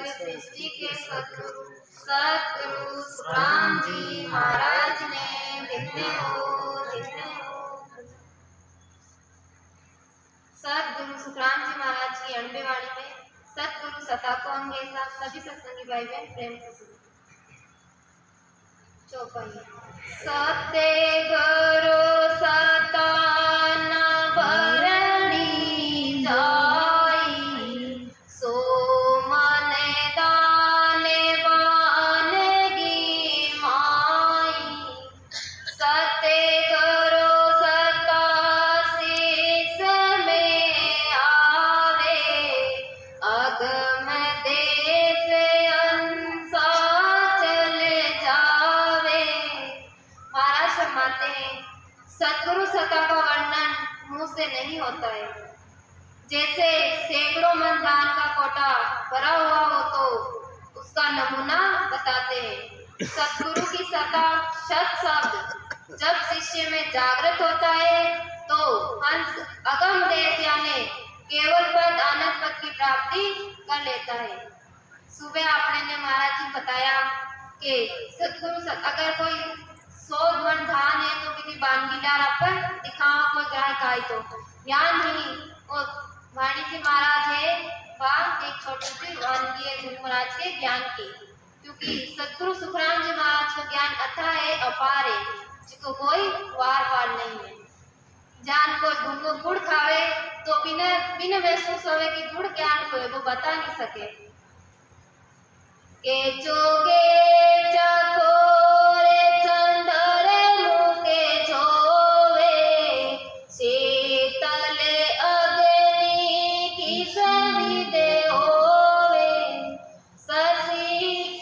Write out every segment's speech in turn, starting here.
सर्व सृष्टि के सद्गुरु सद्गुरु सुखराम जी महाराज ने दिखने हो। सद्गुरु सुखराम जी महाराज की 90 वाणी में सतगुरु सता को अंगे साथ सभी सत्संगी भाई बहन प्रेम से सुनो। चौपाई। सत्य गुरु सता न भरणी जाई, सो मन दाने वानगी माई। सत्य गुरु सता शीस में आवे, अगम देश अंसा चल जावे। महाराज फरमाते हैं सतगुरु सता का वर्णन मुंह से नहीं होता है। जैसे सैकड़ों मन दान का कोटा भरा हुआ हो तो उसका नमूना बताते हैं। सतगुरु की सता शत शब्द जब शिष्य में जागृत होता है तो हंस अगम देश यानी केवल पद आनंद पद की प्राप्ति कर लेता है। सुबह आपने ने महाराज जी बताया कि सतगुरु अगर कोई 100 मन धान है तो विधि बानगीला पर दिखाओ कोई ग्राहक आए तो ज्ञान नहीं। और वाणी जी महाराज है वह एक छोटी सी वानगी है गुरु महाराज के ज्ञान की, क्योंकि सतगुरु सुखराम जी महाराज का ज्ञान अथा है, अपार है, जिसको कोई वार पार नहीं है। जान को गुंगो गुड़ खावे तो बिना महसूस होवे कि गुड़ ज्ञान को है, वो बता नहीं सके। के जोगे चकोरे चंदर मुके जोवे, शीतल अग्नि की सविदे होवे। शशि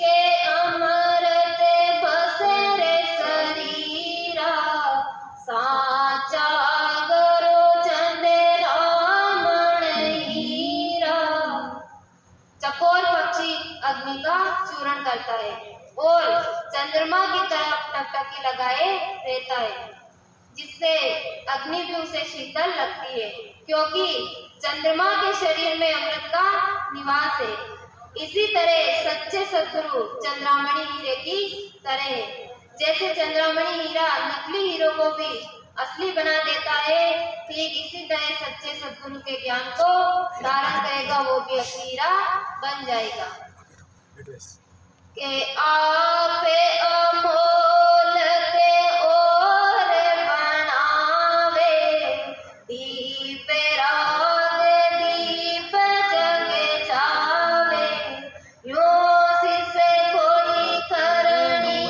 के अमृत बसरे शरीरा, साचा गुरु चंद्रामण हीरा। चकोर पक्षी अग्नि का चूरण करता है और चंद्रमा की तरफ टकटकी लगाए रहता है, जिससे अग्नि भी उसे शीतल लगती है, क्योंकि चंद्रमा के शरीर में अमृत का निवास है। इसी तरह सच्चे सद्गुरु चंद्रामणि हीरे की तरह है। जैसे चंद्रामणि हीरा नकली हीरो को भी असली बना देता है, ठीक इसी तरह सच्चे सद्गुरु के ज्ञान को धारण करेगा वो भी असली हीरा बन जाएगा। के आपे अमोल के और बनावे, दीप राग दीप जग जावे। यो सिसे कोई करनी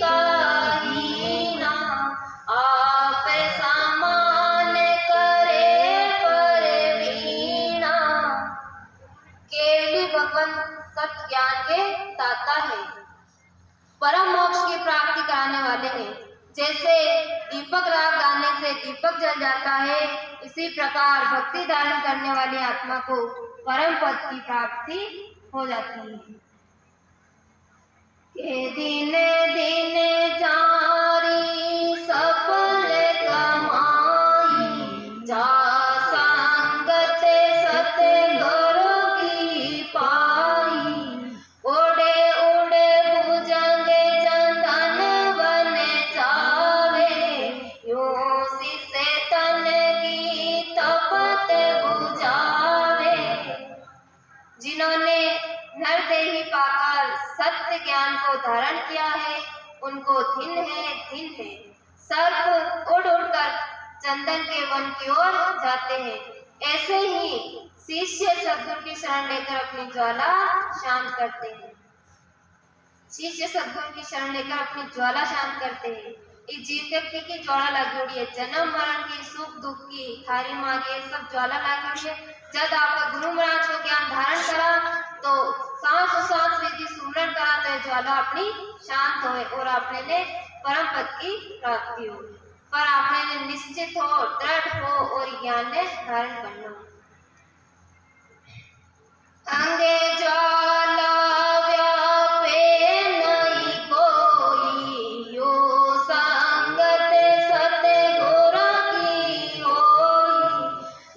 काहीना, आप सामान करे परवीना। केवली भगवान सत्य ज्ञान के दाता है, परम मोक्ष की प्राप्ति कराने वाले हैं। जैसे दीपक राग गाने से दीपक जल जाता है, इसी प्रकार भक्ति धारण करने वाली आत्मा को परम पद की प्राप्ति हो जाती है। के दिन दिन जारी सफल कमाई, जा संगत सतगुरु की पाई। उड़े उड़े भुजंग चंदन बन जावे, यो सिसे तन की तपत बुझावे। जिन्होंने नरदेही पाकर सत्य ज्ञान को धारण किया है, उनको दिन है। सर्प उड़ उड़कर चंदन के वन की ओर जाते हैं। ऐसे ही शिष्य सद्गुरु की शरण लेकर अपनी ज्वाला शांत करते हैं। शिष्य सद्गुरु की शरण लेकर अपनी ज्वाला शांत करते हैं। इस जीव व्यक्ति की ज्वाला लगी हुई है, जन्म मरण की, सुख दुख की, थारी मारी, सब ज्वाला लगी हुई है। जब आपका गुरु महाराज को ज्ञान धारण करा तो सांस विधि सुमरण करा तो ज्वाला अपनी शांत होए और आपने ने परम पद की प्राप्ति हो। पर आपने ने निश्चित हो, दृढ़ हो और ज्ञान ने धारण करना। अंगे ज्वाला व्यापे नहीं कोई, यो संगत सतगुरु की होई।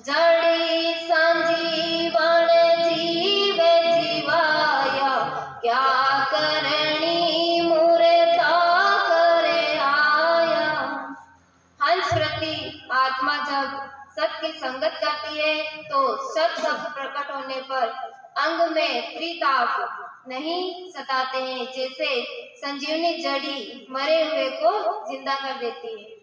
जड़ी संजीवन जीव जीवाया, संगत करती है तो सत शब्द प्रकट होने पर अंग में त्रिताप नहीं सताते हैं, जैसे संजीवनी जड़ी मरे हुए को जिंदा कर देती है।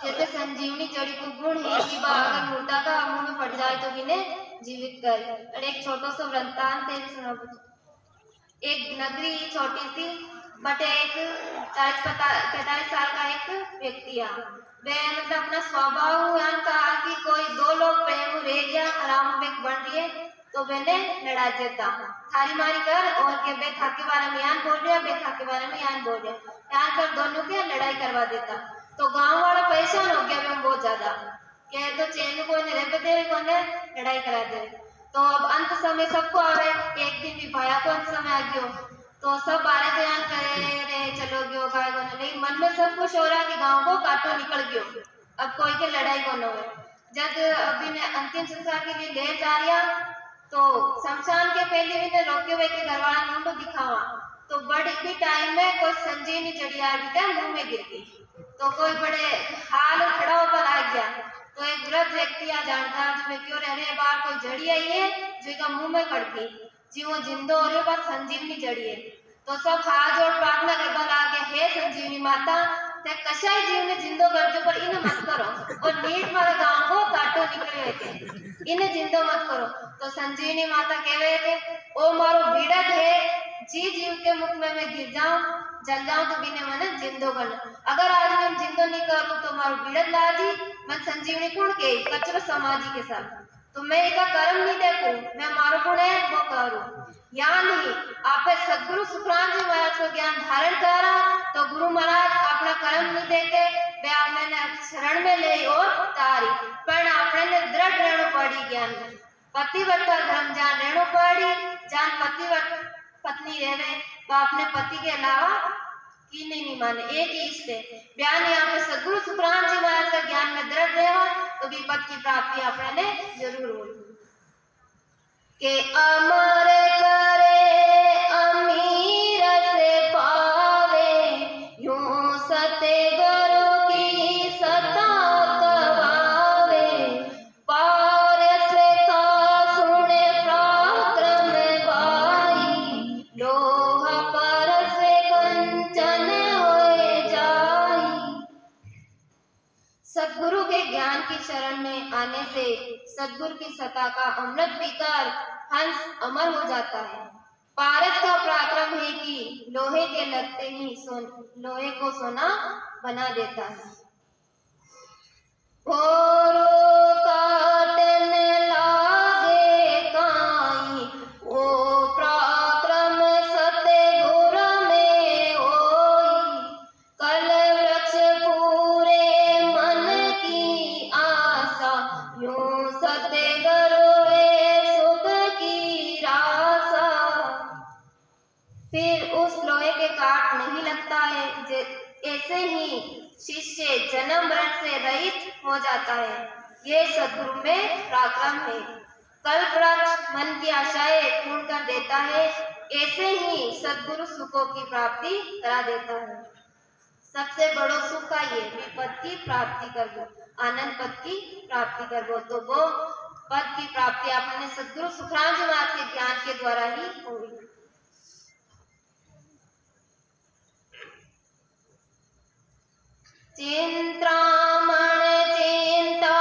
जैसे संजीवनी जड़ी को गुण है कि अगर मुर्दा का मुंह में फट जाए तो इन्हें जीवित कर। और एक छोटा सा वृत्तांत है, सुना। एक नगरी छोटी सी बटे एक 40-45 साल का एक व्यक्ति आ वे मतलब अपना स्वभाव यान कहा कि कोई दो लोग प्रेम रह गया आराम में बन रही है तो मैंने लड़ा देता थारी मारी कर और के बे था के बारे में यान बोल रहा बे था के बारे में यान बोल रहा यान कर दोनों के लड़ाई करवा देता। तो गांव वाला परेशान हो गया मैं बहुत ज्यादा कह तो चैन को रह दे कोने लड़ाई करा दे। तो अब अंत समय सबको आवे एक दिन भी भाया को अंत समय आ गयो तो सब बारे बयान करे रे चलो गयो गाय को नहीं मन में सब कुछ हो रहा कि गांव को काटो निकल गयो अब कोई के लड़ाई को न हो। जब अभी ने अंतिम संस्कार के लिए ले जा रहा तो शमशान के पहले भी ने रोके हुए के घर वाला मुंडो दिखावा तो बड़े भी टाइम में कोई संजीवनी जड़िया भी मुंह में गिर गई तो कोई बड़े हाल खड़ा होकर आ गया तो एक वृद्ध व्यक्ति आ जानता जो क्यों रह रहे बाहर कोई जड़ी आई है जो का मुंह में पड़ गई जी वो जिंदो हो रही बात संजीवनी जड़ी है। तो सब हाथ जोड़ प्रार्थना करवा लागे हे संजीवनी माता ते कशाई जीव ने जिंदो कर जो पर इन्हें मत करो और नीट मारे गांव को काटो निकले थे इन्हें जिंदो मत करो। तो संजीवनी माता कह रहे थे ओ मारो बीड़त है जी जीव के मुख में मैं गिर जाऊं जल जाऊं तो बिने मन जिंदो करना अगर आज मैं जिंदो नहीं करूं तो मारो बीड़त लाजी मैं संजीवनी कुण के कचरो समाजी के साथ तो मैं इसका कर्म नहीं देखूं मैं मारो गुण है वो करूं या नहीं आप सदगुरु सुखराम जी महाराज को ज्ञान धारण करा तो गुरु महाराज अपना कर्म नहीं देते वे आपने शरण में ले और तारी पर आपने ने दृढ़ रहना पड़ी ज्ञान में पतिव्रता धर्म जान रहना पड़ी जान पतिव्रत पत्नी रहे बाप ने पति के अलावा की नहीं माने एक ही इष्ट है बयान यहाँ पे सदगुरु सुखराम जी महाराज का ज्ञान में दृढ़ रहेगा तो विपद की प्राप्ति आपने जरूर होगी के अमर करे अमीर से पावे यूं सते गुरु की सता कवावे पार से का सुने पराक्रम बाई लोह पर से कंचन होए जाई। सद्गुरु के ज्ञान की शरण में आने से सद्गुरु की सत्ता का अमृत पीकर हंस अमर हो जाता है। पारस का पराक्रम है कि लोहे के लगते ही लोहे को सोना बना देता है। भोरो काटने लागे काई ओ पराक्रम सतगुर में होई कल वृक्ष पूरे मन की आशा यूं सतगुरु फिर उस लोहे के काट नहीं लगता है ऐसे ही शिष्य जन्म मरण से रहित हो जाता है। ये सद्गुरु में पराक्रम है। कल्प वृक्ष मन की आशाएं पूर्ण कर देता है ऐसे ही सद्गुरु सुखों की प्राप्ति करा देता है। सबसे बड़ो सुख का ये विपद की प्राप्ति कर दो आनंद पद की प्राप्ति कर दो तो वो पद की प्राप्ति आपने सद्गुरु सुखराम जी महाराज के ज्ञान के द्वारा ही हुई। चिंतामण चिंता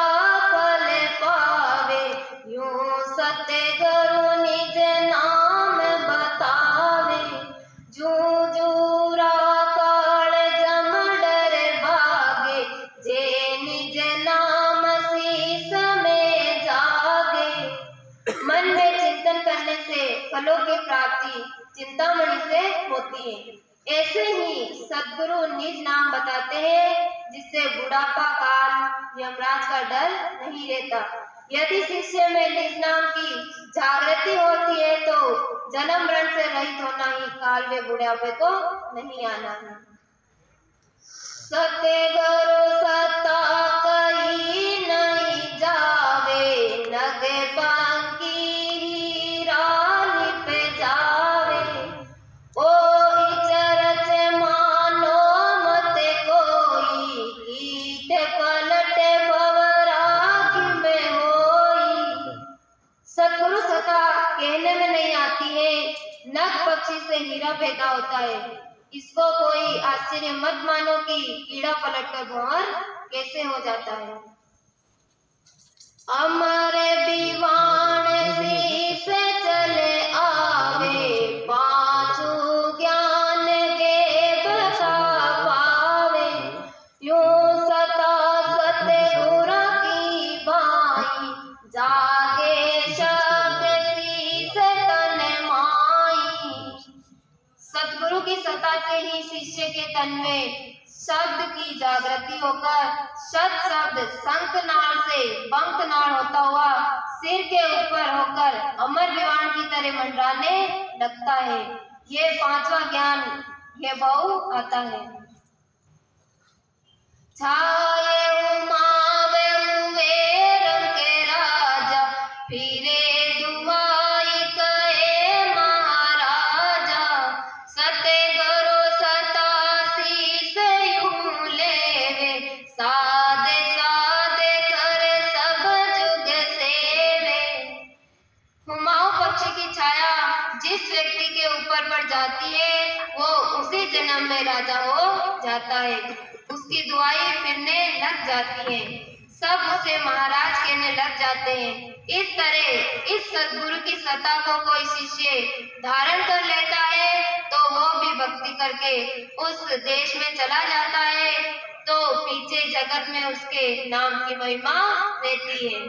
फल पावे यूं सतगुरु निज नाम बतावे जू जूरा काल जम डर भागे जे निज नाम शीस में जागे। मन में चिंतन करने से फलों की प्राप्ति चिंतामणि से होती है। ऐसे ही सद्गुरु निज नाम बताते हैं जिससे बुढ़ापा काल यमराज का डर नहीं रहता। यदि शिष्य में निज नाम की जागृति होती है तो जन्म मरण से रहित होना ही काल में बुढ़ापे को नहीं आना है। सतगुरु सत्ता कहीं नहीं जावे नगे बांकी हीरा लिप जावे ओ इचरच मानो मत कोई कीटे कहने में नहीं आती है। नग पक्षी से हीरा पैदा होता है। इसको कोई आश्चर्य मत मानो कि कीड़ा पलटकर भंवर कैसे हो जाता है। अमर विवान शीश चले आवे, पांचू ज्ञान के बसा पावे। यूं सता सतगुरु की बाई, जागे शब्द शीश तन माई। सतगुरु की सता से ही शिष्य के तन में शब्द की जागृति होकर शब्द शब्द शंखनाद से बंकनाद होता हुआ सिर के ऊपर होकर अमर विमान की तरह मंडराने लगता है। ये पांचवा ज्ञान ये बहु आता है। छाये उमावे उमेर के राजा, फिरे दुआई कहे महाराजा। सतगुरु सतासी से यूं लेवे, सादे सादे कर सब जुग सेवे। हुमाऊं पक्षी की छाया जिस व्यक्ति के ऊपर पड़ जाती है वो उसी जन्म में राजा हो जाता है। उसकी दुआएं फिरने लग जाती हैं, सब उसे महाराज कहने लग जाते हैं। इस तरह इस सद्गुरु की सत्ता को कोई शिष्य धारण कर लेता है तो वो भी भक्ति करके उस देश में चला जाता है, तो पीछे जगत में उसके नाम की महिमा रहती है।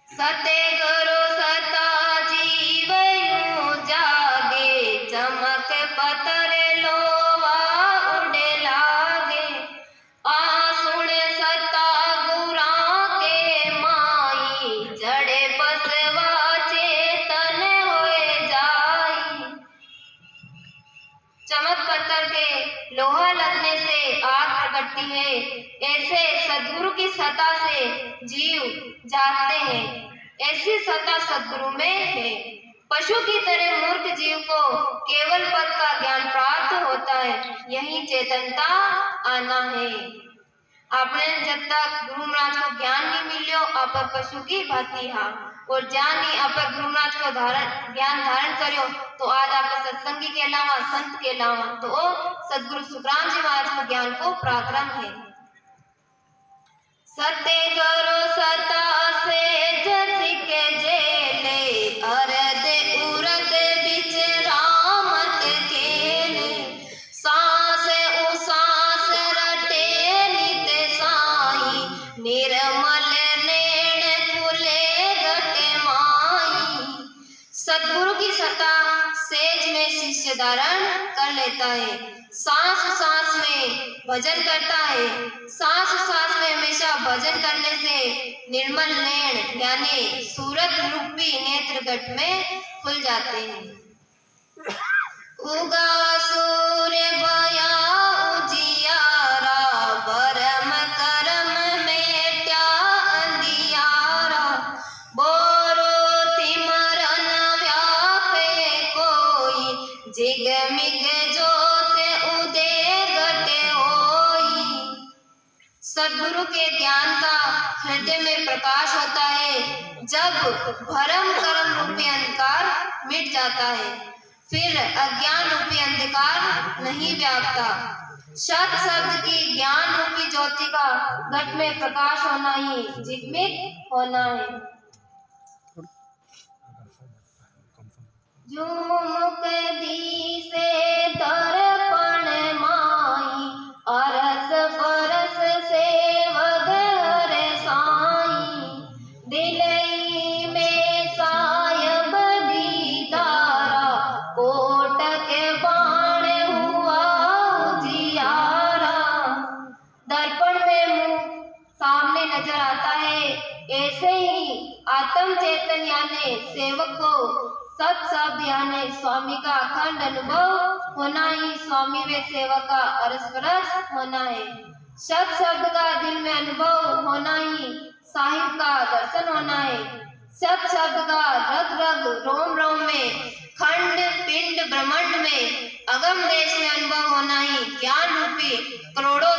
सतगुरु सता जीव यूं जागे, चमक पतर लोवा उड़े लागे। आसुण सता गुरा के माई, जड़े बसवा चेतन होए जाई। चमक पत्थर के लोहा लगने से आग प्रगटती है, ऐसे सद्गुरु की सत्ता से जीव जागते हैं। ऐसी सत्ता सद्गुरु में है। पशु की तरह मूर्ख जीव को केवल पद का ज्ञान प्राप्त होता है, यही चेतनता आना है। आपने जब तक गुरु महाराज को ज्ञान नहीं मिलियो आप पशु की भांति हा, और ज्ञान नहीं आप गुरु महाराज को ज्ञान धारण करियो तो आज आप सत्संगी के अलावा संत के अलावा तो सदगुरु सुखराम जी महाराज को ज्ञान को पराक्रम है। सतगुरु सता से जसिक जेले, अरद उरद बिच रामत खेले। सांस उसास रटे नित साई, निर्मल नैन खुले घट माई। सतगुरु की सत्ता सेज में शिष्य धारण कर लेता है, सांस सांस में भजन करता है। सांस सांस में हमेशा भजन करने से निर्मल नैन यानी सूरत रूपी नेत्र घट में खुल जाते हैं। उगा सूर्य बया उजियारा, बरम करम में क्या अंधियारा। बोरो तिमरन व्यापे कोई, जिगमिग जोत उदय घटे होई। सद्गुरु के ज्ञान का हृदय में प्रकाश होता है जब भरम कर्म रूपी अंधकार मिट जाता है, फिर अज्ञान रूपी अंधकार नहीं व्यापता। सत शब्द की ज्ञान रूपी ज्योति का घट में प्रकाश होना ही जिगमिग होना है। जो मुख दी से दर्पण माई, अरस परस सेवक हर साई। दिलई में सायब दीदारा, कोटक बाण हुआ उजियारा। दर्पण में मुंह सामने नजर आता है, ऐसे ही आत्म चेतन यानी सेवक को सत शब्द यानी स्वामी का अखंड अनुभव होना ही स्वामी व सेवक का अरस होना है। सत शब्द का दिल में अनुभव होना ही साहिब का दर्शन होना है। सत शब्द का रग रग रोम रोम में, खंड पिंड ब्रह्मांड में, अगम देश में अनुभव होना ही ज्ञान रूपी करोड़ों